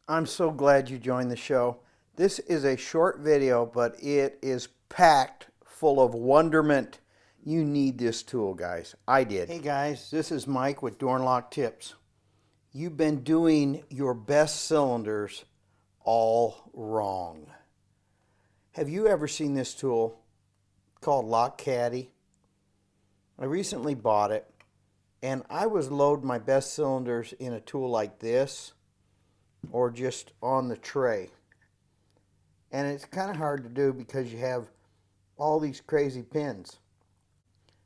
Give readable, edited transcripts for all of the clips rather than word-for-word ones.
I'm so glad you joined the show. This is a short video, but it is packed full of wonderment. You need this tool, guys. I did. Hey guys, this is Mike with Door and Lock Tips. You've been doing your best cylinders all wrong. Have you ever seen this tool called Lock Caddy? I recently bought it, and I was loading my best cylinders in a tool like this or just on the tray. And it's kind of hard to do because you have all these crazy pins.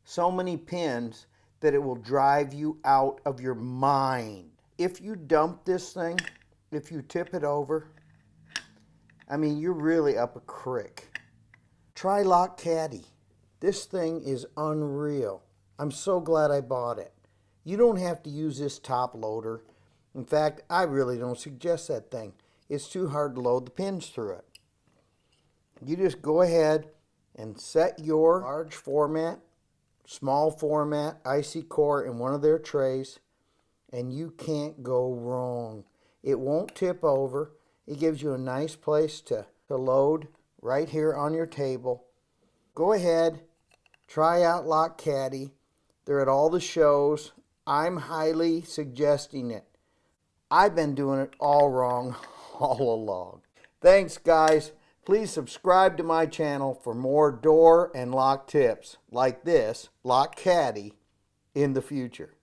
So many pins that it will drive you out of your mind. If you dump this thing, if you tip it over, I mean, you're really up a creek. Try Lock Caddy. This thing is unreal. I'm so glad I bought it. You don't have to use this top loader. In fact, I really don't suggest that thing. It's too hard to load the pins through it. You just go ahead and set your large format, small format, IC core in one of their trays, and you can't go wrong. It won't tip over. It gives you a nice place to load right here on your table. Go ahead, try out Lock Caddy. They're at all the shows. I'm highly suggesting it. I've been doing it all wrong all along. Thanks, guys. Please subscribe to my channel for more door and lock tips like this, Lock Caddy, in the future.